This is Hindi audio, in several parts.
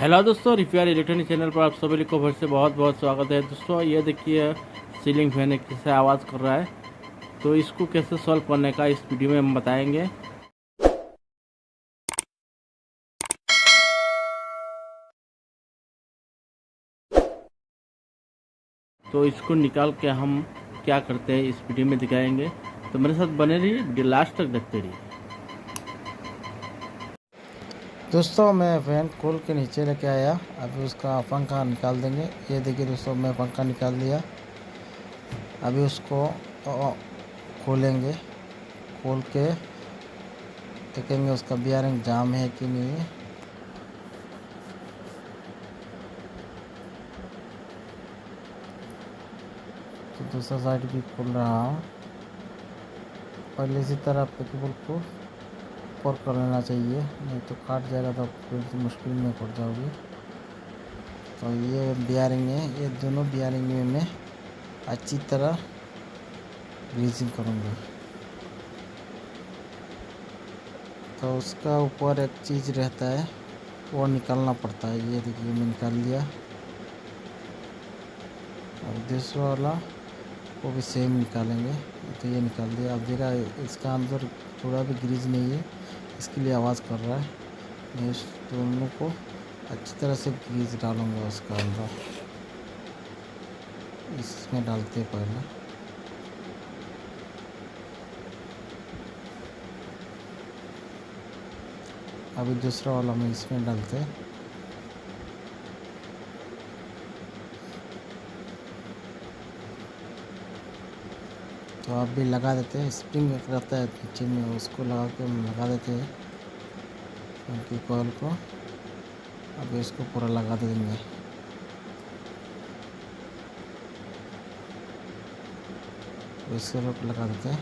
हेलो दोस्तों, रिपेयर इलेक्ट्रॉनिक चैनल पर आप सभी को फिर से बहुत बहुत स्वागत है। दोस्तों ये देखिए सीलिंग फैन कैसे आवाज़ कर रहा है, तो इसको कैसे सॉल्व करने का इस वीडियो में हम बताएंगे। तो इसको निकाल के हम क्या करते हैं इस वीडियो में दिखाएंगे, तो मेरे साथ बने रहिए, वीडियो लास्ट तक देखते रहिए। दोस्तों मैं फैन खोल के नीचे लेके आया, अभी उसका पंखा निकाल देंगे। ये देखिए दोस्तों, मैं पंखा निकाल दिया। अभी उसको खोलेंगे, खोल के देखेंगे उसका बियरिंग जाम है कि नहीं है। तो दूसरा साइड भी खोल रहा हूँ। पहले इसी तरह केबल को ऊपर कर लेना चाहिए, नहीं तो काट जाएगा तो फिर मुश्किल में पड़ जाओगी। तो ये बियरिंग है, ये दोनों बियरिंग में मैं अच्छी तरह ग्रीसिंग करूँगा। तो उसका ऊपर एक चीज़ रहता है, वो निकालना पड़ता है। ये देखिए मैं निकाल लिया। और दूसरा वाला वो भी सेम निकालेंगे। तो ये निकाल दिया। अब देखा इसका अंदर थोड़ा भी ग्रीज नहीं है, इसके लिए आवाज़ कर रहा है। मैं इस दोनों को अच्छी तरह से ग्रीज डालूँगा उसका अंदर। इसमें डालते पहले अभी दूसरा वाला में इसमें डालते हैं। तो आप भी लगा देते हैं, स्प्रिंग रहता है नीचे में, उसको लगा के लगा देते हैं उनकी कॉइल को। अभी इसको पूरा लगा देंगे। इसके ऊपर लगा देते हैं।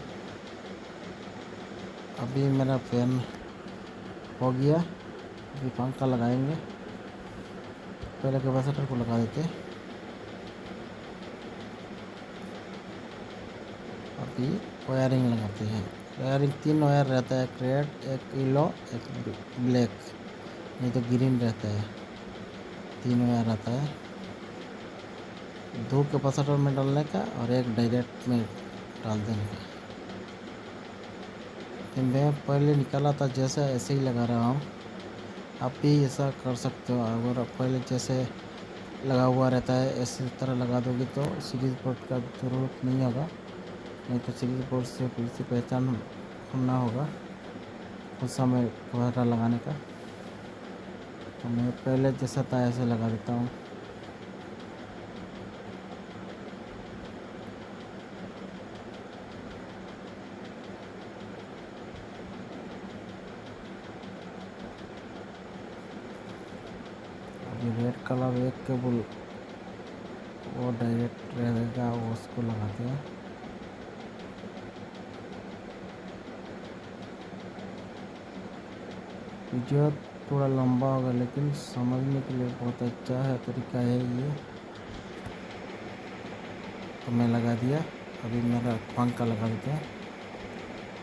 अभी मेरा फैन हो गया। अभी पंखा लगाएंगे। पहले कैपेसिटर को लगा देते हैं। अभी वायरिंग लगाते हैं। वायरिंग 3 वायर रहता है, एक रेड, एक येलो, एक ब्लैक, नहीं तो ग्रीन रहता है। 3 वायर आता है, 2 कैपेसिटर में डालने का और एक डायरेक्ट में डाल देने का। तो मैं पहले निकाला था जैसा ऐसे ही लगा रहा हूँ। आप भी ऐसा कर सकते हो। अगर आप पहले जैसे लगा हुआ रहता है ऐसे तरह लगा दोगे तो सीरीज बोर्ड का ज़रूरत नहीं होगा, नहीं तो सीरीज बोर्ड से फिर से पहचान करना होगा उस समय वगैरह लगाने का। तो मैं पहले जैसा था ऐसे लगा देता हूँ। अभी रेड कलर एक केबल वो डायरेक्ट रहेगा, वो उसको लगाते हैं। वीडियो थोड़ा लंबा होगा लेकिन समझने के लिए बहुत अच्छा है, तरीका है ये। तो मैं लगा दिया। अभी मेरा पंखा लगा देते हैं।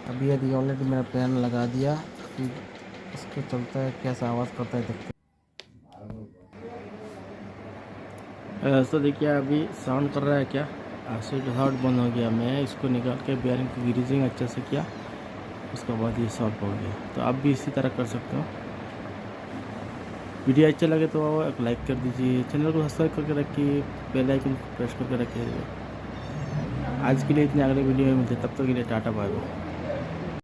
अभी यदि ऑलरेडी मेरा फैन लगा दिया, अभी इसको चलता है, कैसा आवाज़ करता है देखते हैं। तो देखिए अभी साउंड कर रहा है क्या, स्विच साउंड बंद हो गया। मैं इसको निकाल के बियरिंग की ग्रीजिंग अच्छे से किया, उसके बाद ये सॉल्व हो गया। तो आप भी इसी तरह कर सकते हो। वीडियो अच्छा लगे तो एक लाइक कर दीजिए, चैनल को सब्सक्राइब करके रखिए, बेल आइकन प्रेस करके रखिए। आज के लिए इतने, अगले वीडियो में मिलते, तब तक के लिए टाटा बाय बाय।